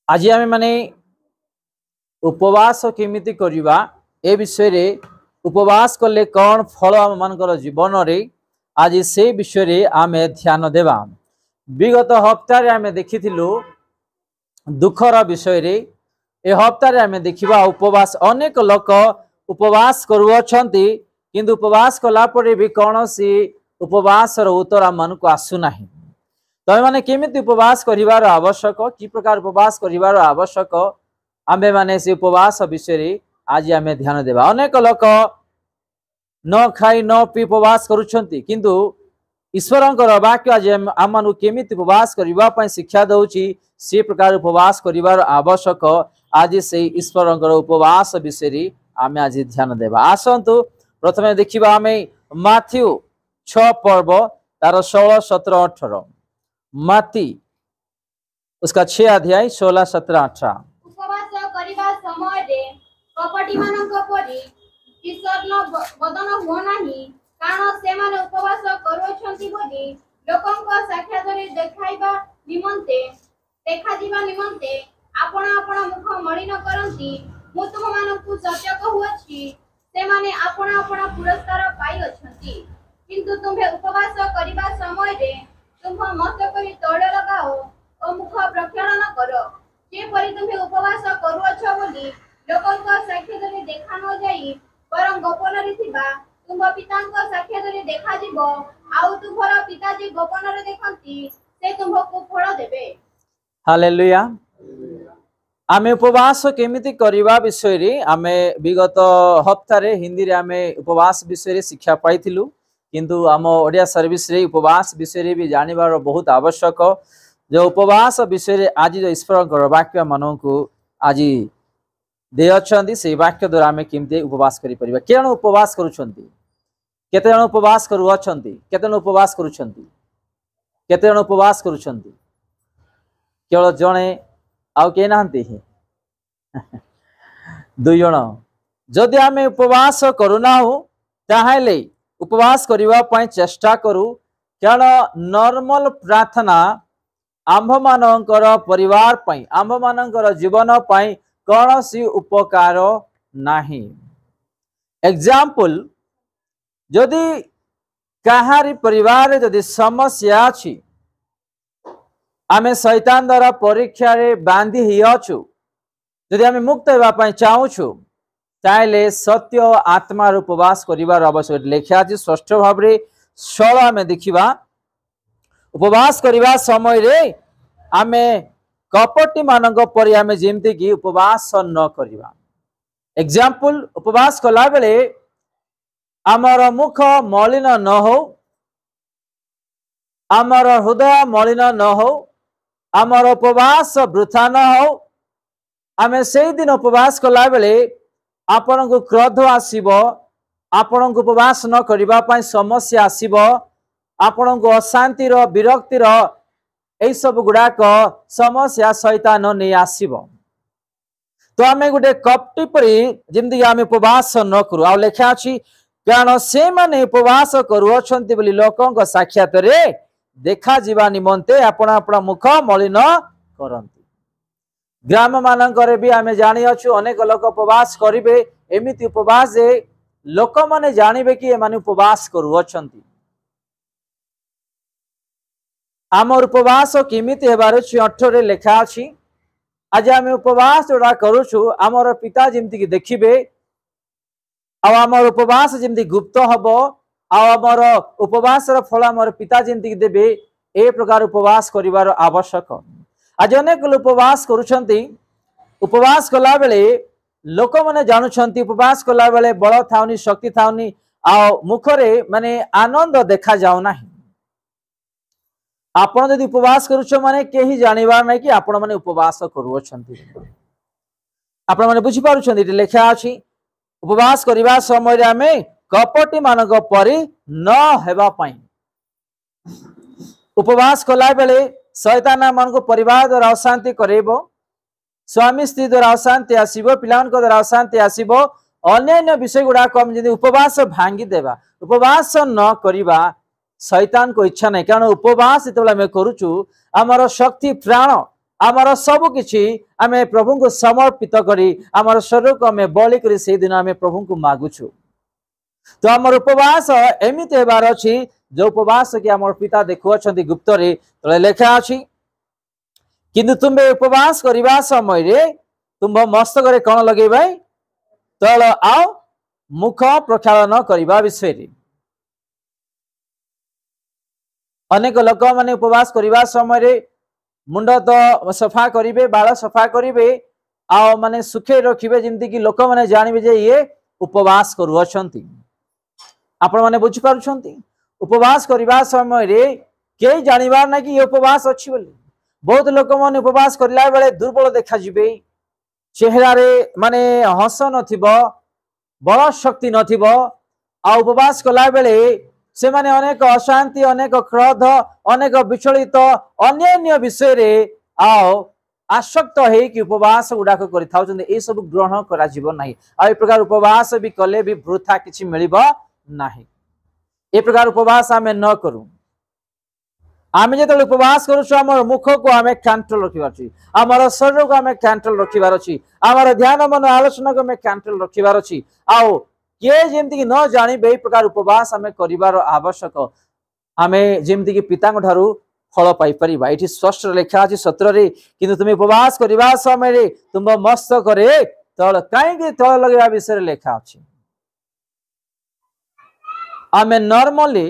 आज आम माने उपवास केमिति करिबा ए विषय रे उपवास कले कौन फल आम मानकर जीवन रे आज से विषय रे आमे ध्यान देवा। विगत हप्ताह रे आमे देखिथिलु दुखर विषय रे ए हप्ताह रे आमे देखिबा उपवास अनेक लोक उपवास करूछंती किंतु उपवास कला परे भी कौनसी उपवास रो उत्तर आम मानकु आसु नाही। तमे माने केमिति उपवास करिवार आवश्यक कि प्रकार उपवास करिवार आवश्यक आमे माने से उपवास विषय रे आज आमे ध्यान देबा। अनेक लोक न खाई न पी उपवास करूछंती किंतु ईश्वरंकर वाक्य आज आम मानकु केमिति उपवास करिवा पय शिक्षा दउची से प्रकार उपवास करिवार आवश्यक आज से ईश्वरंकर उपवास विषय रे आमे आज ध्यान देबा। आसंतु प्रथमे देखिबा आमे माथ्यू 6 पर्व तार 16 17 18 माती उसका 6 अध्याय 16 17 18 उपवास करिबा समय रे कपटी मानक परि ईश्वरन बदन हो नाही कारण से माने उपवास करूछंती बोली लोकंक साक्षात रे देखा जीवा निमंते आपण आपण मुख मलिन करंती मु तुम मानकु सत्य कहूछि से माने आपण आपण पुरस्कार पाई अछंती किंतु तुम्हे उपवास करिबा समय रे तुम मत करी तोड़ लगाओ और मुख प्रक्षालन करो जे परि तुम्हे उपवास करूछ बोली लोकंक साक्षात रे देखा न जाई परम गोपन रे थिबा तुम पितांक साक्षात रे देखा जीवो आउ तुमर पिताजी गोपन रे देखंती से तुमको फल देबे। हालेलुया। आमे उपवास केमिति करिवा विषय रे आमे विगत हप्ता रे हिंदी रे आमे उपवास विषय रे शिक्षा पाइथिलु किंतु आम ओडिया सर्विस रे उपवास विषय रे भी जानिबार बहुत आवश्यक। जो उपवास विषय रे आज जो ईश्वर वाक्य मानकु आज दे अछंती से वाक्य द्वारा आमे केमिति उपवास करि परिबा। केन उपवास करूछंती केते जण उपवास करू अछंती केते जण उपवास करूछंती केते जण उपवास करूछंती केवल जणे आउ के नांती दुई जण जदि आमे उपवास करूना हो ताहेले उपवास करिवा पय चेष्टा करू कारण नॉर्मल प्रार्थना आंभ मानकर परिवार पय आंभ मानकर जीवन पय कौनसी उपकार नाही। एग्जांपल जदि कहारी परिवार जदि समस्या अछि आमे शैतान द्वारा परीक्षा रे बांधी हि अछु जदि आमे मुक्त हेबा पय चाहूछु ताइले सत्य आत्मा उपवास करिवार आवश्यक लेखा अछि। स्पष्ट भाव रे 16 में देखिबा उपवास करिवा समय रे आमे कपटी मानक परि आमे जेमति कि उपवास न करिवा। एग्जांपल उपवास कला बेले आमर मुख मलिन न हो आमर हृदय मलिन न हो आमर उपवास वृथा न हो आमे सेही दिन उपवास कला बेले आपण को क्रोध आसीबो आपण को उपवास न करिबा पय समस्या आसीबो आपण को अशांति रो विरक्ति रो एई सब गुडाक समस्या शैतान नै आसीबो। तो आमे गुटे कपटी परि जिंदगी आमे उपवास न करू आ लेखा अछि कारण से माने उपवास करू अछंती बोली लोकंक साक्षात रे देखा जीवा निमंते आपण आपण मुख मलिन करंती। ग्राम मानकर भी आमे जानि अछु अनेक लोक उपवास करिवे एमिति उपवास जे लोक माने जानिबे कि एमाने उपवास करू अछंती। आमर उपवास केमिति हेबार 18 रे लेखा अछि आज आमे उपवास जोडा करूछु आमर पिता जेमति कि देखिबे आ आमर उपवास जेमति गुप्त हबो आ आमर उपवास र फल आमर पिता जेमति कि देबे ए प्रकार उपवास करिवार आवश्यक। आज अनेक लोक उपवास करूछंती उपवास कला बेले लोक माने जानुछंती उपवास कला बेले बल थाउनी शक्ति थाउनी आ मुखरे माने आनंद देखा जाउ नाही। आपण जदि उपवास करूछ माने केही जानिबार नै कि आपण माने उपवास करूछंती। आपण माने बुझी पारुछंती लेखा अछि उपवास करिबा समय रे आमे कपटी मानक परि न हेबा पय उपवास कला बेले शैतान मन को परिवार द्वारा अशांति करेबो स्वामी स्त्री द्वारा अशांति आसीबो पिलान को द्वारा अशांति आसीबो अन्य विषय गुडा कम जदि उपवास भांगी देबा उपवास न करिबा शैतान को इच्छा नहीं कारण उपवास जेतेबेले आमे करूछु हमर शक्ति प्राण आमर सब किछि आमे प्रभु को समर्पित करी आमर शरीर को आमे बलि करी से दिन आमे प्रभु को मागुछु। तो आमर उपवास एमिति हेबार अछि जो उपवास कि आमर पिता देखु अछंती गुप्त रे तले लेखा अछि। किंतु तुम्बे उपवास करिबा समय रे तुम मस्तक रे कोन लगेबै तल आओ मुख प्रक्षालन करिबा विषय रे। अनेक लोक माने उपवास करिबा समय रे मुंड तो सफा करिवे बाल सफा करिवे आ माने सुखे रखिबे जेमति कि लोक माने जानिबे जे ये उपवास करू अछंती। आपण माने बुझि पारुछंती उपवास करिबा समय रे के जानिबार ना कि ये उपवास अछि बोली। बहुत लोक माने उपवास करिला बेले दुर्बल देखा जिवे चेहरा रे माने हस नथिबो बल शक्ति नथिबो आ उपवास कला बेले से माने अनेक अशांति अनेक क्रोध अनेक विचलित अन्य विषय रे आओ आसक्त है कि उपवास गुड़ाक कर ए सब ग्रहण करा जीव नाही। आ ए प्रकार उपवास भी कले भी वृथा किछि मिलिबो नाही। ए प्रकार उपवास आमे न करू। आमे जेतले उपवास करूछु हमर मुख को आमे कंट्रोल रखिबार अछि हमर शरीर को आमे कंट्रोल रखिबार अछि हमर ध्यान मन आलोचना को आमे कंट्रोल रखिबार अछि। आओ के जेमति कि न जानि बे प्रकार उपवास आमे करिवार आवश्यक आमे जेमति कि पिता को ठारू फल पाई परिबा। एठी स्पष्ट लेखा अछि सत्र रे किंतु तुम उपवास करिबा समय रे तुम मस्तक रे तळ काई कि तळ लगेबा विषय लेखा अछि। आमे नॉर्मली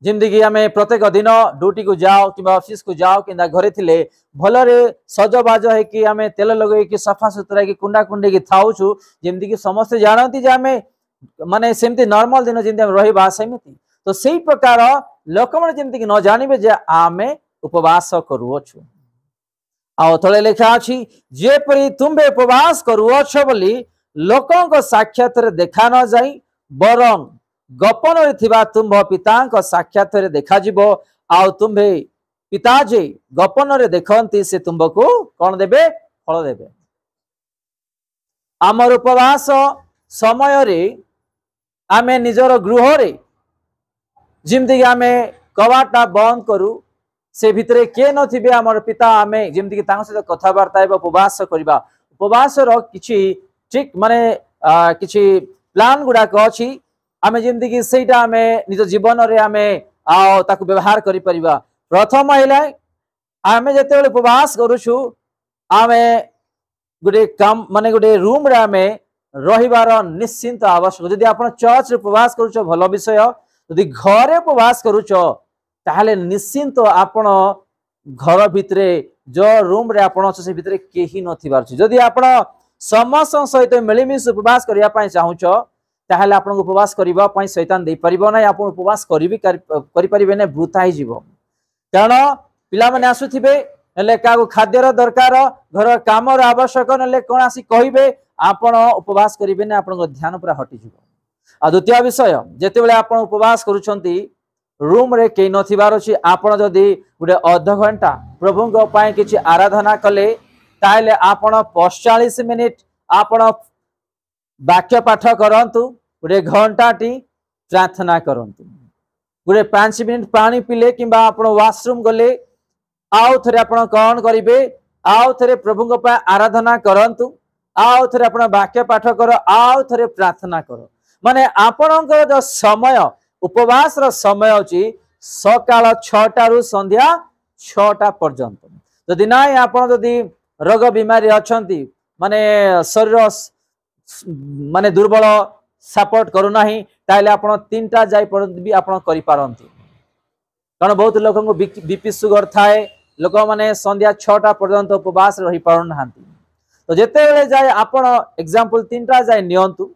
जेमति कि आमे प्रत्येक दिन ड्यूटी को जाओ कि ऑफिस को जाओ कि घरे थिले भलरे सजबाज है कि आमे तेल लगे कि सफा सुतरा कि कुंडा कुंडे कि थाउछु जेमति कि समस्त जानती जे आमे माने सेमति नॉर्मल दिन जेमति रहिबा सेमिति। तो सेही प्रकार लोक माने जेमति कि न जानिबे जे आमे उपवास करूछु। आ तळे लेखा अछि जे परि तुमबे उपवास करूछ बोली लोकों को साक्षात रे देखा न जाई बरं गपन रे थिबा तुम पिता को साक्षात रे देखा जिवो। आ तुमबे पिता जे गपन रे देखंती से तुमको कोन देबे फल देबे। आमर उपवास समय रे आमे निजर गृह रे जेमति आमे कवाटा बंद करू से भितरे के नथिबे आमर पिता आमे जेमति कि तांग सहित कथा वार्ता एबा उपवास करिबा। उपवास रो किछि ठीक माने किछि प्लान गुडा को अछि आमे जेमति कि सेटा आमे निज जीवन रे आमे आ ताकु व्यवहार करि परिबा। प्रथम हैला आमे जते बेले उपवास करूछु आमे गुडे काम माने गुडे रूम रे आमे रहिबार निश्चिंत आवश्यक। जदि आपण चर्च रे उपवास करूछो भलो विषय जदि घरे उपवास करूछो ताहले निश्चिंत आपण घर भितरे जो रूम रे आपण से भितरे केही नथिबार छ। जदि आपण समस्त सहित मिलिमिस उपवास करिया पय चाहुछो ताहले आपण उपवास करिबा पय शैतान दे परिबो नै। आपण उपवास करिबि करि परिबे नै वृथा ही जीवो। कारण पिला माने आसुथिबे नले का खाद्यर दरकार घर कामर आवश्यक नले कोन आसी कहिबे आपण उपवास करिबे नै आपण ध्यान पूरा हटि जीवो। आ द्वितीय विषय जेते बेले आपण उपवास करूछंती रूम रे के नथिबार अछि आपण जदि गुडे आधा घंटा प्रभु को पाए किछि आराधना कले ताले आपण 45 मिनिट आपण वाक्य पाठ करंतु गुडे घंटाटी प्रार्थना करंतु गुडे 5 मिनिट पानी पिले किंबा आपण वॉशरूम गले आउ थरे आपण कोन करिवे आउ थरे प्रभु को पाए आराधना करंतु आउ थरे आपण वाक्य पाठ करो आउ थरे प्रार्थना करो। माने आपणकर जो समय उपवास रो समय अछि सकाळ 6टा रु संध्या 6टा पर्यंत। जदि नाय आपण जदि रोग बीमारी अछंती माने शरीर माने दुर्बल सपोर्ट करू नाही ताले आपण 3टा जाय पर्यंत भी आपण करि पारंती। कारण बहुत लोगन को बीपी सुगर थाए लोक माने संध्या 6टा पर्यंत उपवास रही पारन नांती। तो जेते बेले जाय आपण एग्जांपल 3टा जाय नियंतु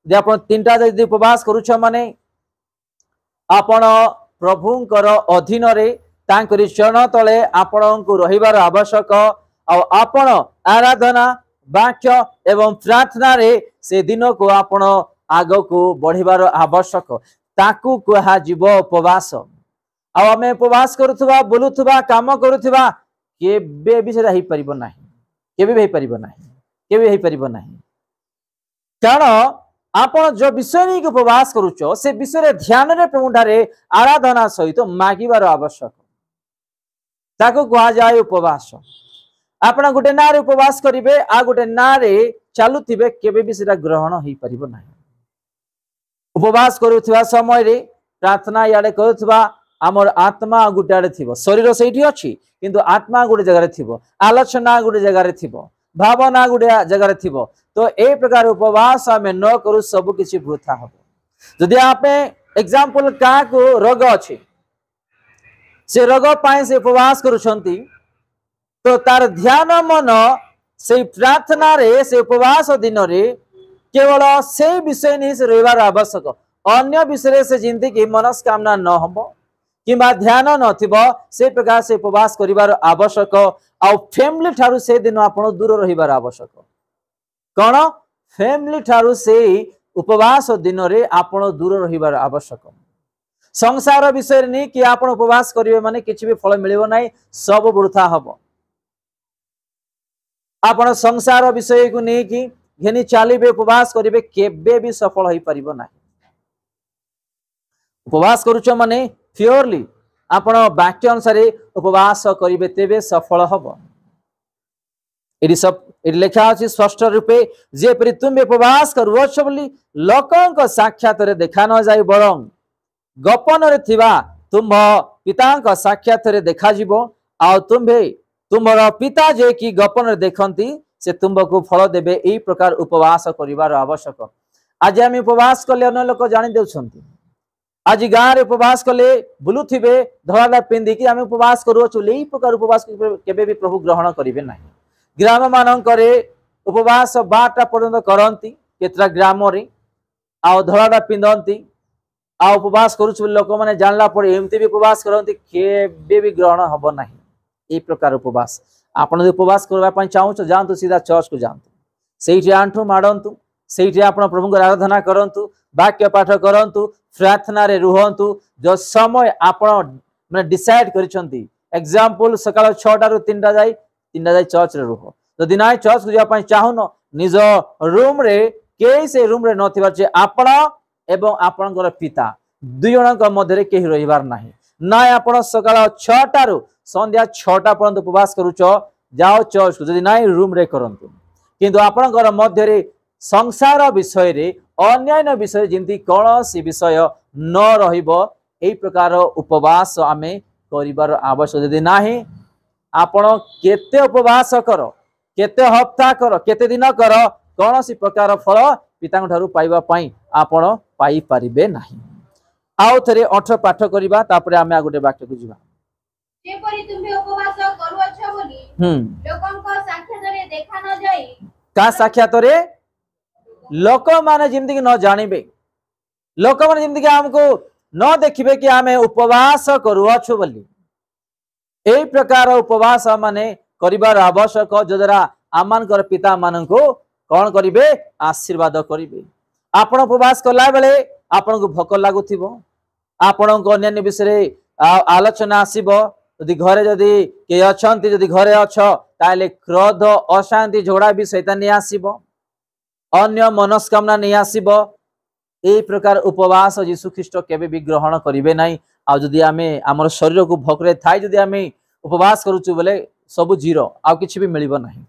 जे आपण 3टा जदि उपवास करूछ माने आपण प्रभुंकर अधीन रे तांकरी चरण तले आपण को रहिबार आवश्यक। आपण आराधना वाक्य एवं प्रार्थना रे से दिन को आपण आग को बढ़िबार आवश्यक ताकू कहा जीव उपवास। आमे उपवास करूथबा बोलुथबा काम करूथबा केबे भी सेदा ही परिबो नाही केबे भी परिबो नाही केबे ही परिबो नाही। कारण आपण जो विषय नहीं उपवास करूचो से विषय ध्यान रे प्रभुठारे आराधना सहित मागिबार आवश्यक ताको कहा जाय उपवास। आपण गोटे ना रे उपवास करिवे आ गोटे ना रे चालुथिबे केबे भी सेटा ग्रहण होई परिबो नाही। उपवास करुवा समय रे प्रार्थना याडे करुवा आमर आत्मा गोटे आड़े थी शरीर से अच्छी किंतु आत्मा गोटे जगह थी आलोचना गोटे जगह थी भावना गोटे जगह थी तो ए प्रकार उपवास आम न करू सब किसी वृथा हम। जदि आप एग्जांपल क्या को रोग अच्छे से रोग पाए से उपवास करुछंती तो तार ध्यान मन से प्रार्थना रे से उपवास दिन रे केवल से विषय नहीं से रहिबार आवश्यक अन्य विषय से जिंदगी की मनस्कामना न हो कि ध्यान नथिबो से प्रकार से उपवास करिवार आवश्यक आ फैमिली ठारू से दिन आपण दूर रहिबार आवश्यक कौन फैमिली ठारू से उपवास दिन रे आपण दूर रहिबार आवश्यक। संसार विषय नहीं कि आपण उपवास करिवे माने किछि भी फल मिलिबो नाही सब वृथा हबो। आपण संसार विषय को नहीं कि घेनी चलिए उपवास करेंगे केबे भी सफल हो पारिबो नाही। उपवास करुच माने प्योरली आपण वाक्य अनुसार उपवास करेंगे तेबे सफल हम। ये सब लिखा अच्छी स्पष्ट रूपे जेपरि तुम उपवास करुछ बोली लोकंक साक्षात रे देखा न जाय बरं गोपन रे थिबा तुम पितांक साक्षात रे देखा जिवो आ तुम्भे तुमर पिता जे कि गोपन रे देखंती से तुमको फल देबे। एई प्रकार उपवास करिवार आवश्यक। आज आम उपवास कले अन्य लोक जानी देउछंती आज गाँव रे उपवास कले बुलुथिबे धड़ा पिंधिकी आम उपवास करूछु एई प्रकार उपवास केबे भी प्रभु ग्रहण करिवे नाही। ग्राम मानकरे उपवास 12टा पर्यंत करंती केतरा ग्राम रे आ धड़ा पिंधंती आ उपवास करूछु लोक माने जानला पड़े एमती भी उपवास करंती केबे भी ग्रहण हबो नाही। ए प्रकार उपवास आपण उपवास करबा चाहूँ जातु सीधा चर्च को जातु से आंठू माड़ू से प्रभु आराधना करूँ वाक्य पाठ करूँ प्रार्थना रे रुहतु जो समय आपण मैंने डिसाइड करिसंती एग्जांपल सकाळ 6टा रु 3टा जाई चर्च रे रुह जदि ना चर्च को जापा चाहून निज रूम रे के से रूम रे नथिबा जे आपण एवं आपणकर पिता दुई जनक मध्य केही रहिबार नाही ना आपण सकाळ 6टा रु संध्या 6टा पर्यंत उपवास करूच जाओ चर्च को जदि ना रूम रे करंतु किंतु आपणकर मध्य रे संसार विषय रे अन्यान्य विषय जमी कौन सी विषय न रहिबो एई प्रकार उपवास आमे करिबार आवश्यक। जदि नाही आपण केते उपवास कर केते हफ्ता कर केते दिन कर कौन सी प्रकार फल पिता ठारू पाइबा पई आपण पाई परिबे नाही। आउ थरे 8 पाठ करिबा तापरे आमे आ गोटे वाक्य को जिबा जेपरि तुमे उपवास करूछ बोली लोकंक साक्षात रे देखा न जाई का साक्षात रे लोक माने जिंदगी न जानिबे लोक माने जिंदगी हमको न देखिबे कि आमे उपवास करूछ बोली एई प्रकार उपवास माने करिबार आवश्यक जदरा आमानकर पिता माननको कोन करिवे आशीर्वाद करिवे। आपण उपवास कला बेले आपनको भोक लागुथिबो आपनको अन्य विषय आलोचना आसीबो यदि घरे जदि के अछंती जदि घरे अछ ताले क्रोध अशांति झगड़ा भी शैतान नहीं आसीबो अन्य मनस्कामना नहीं आसीबो। एई प्रकार उपवास यीशु ख्रीष्ट केबे भी ग्रहण करिवे नाही। आ जदि आमे हमर शरीर को भोकरे थाई जदि आमे उपवास करूछु बोले सब जीरो आ किछि भी मिलिबो नाही।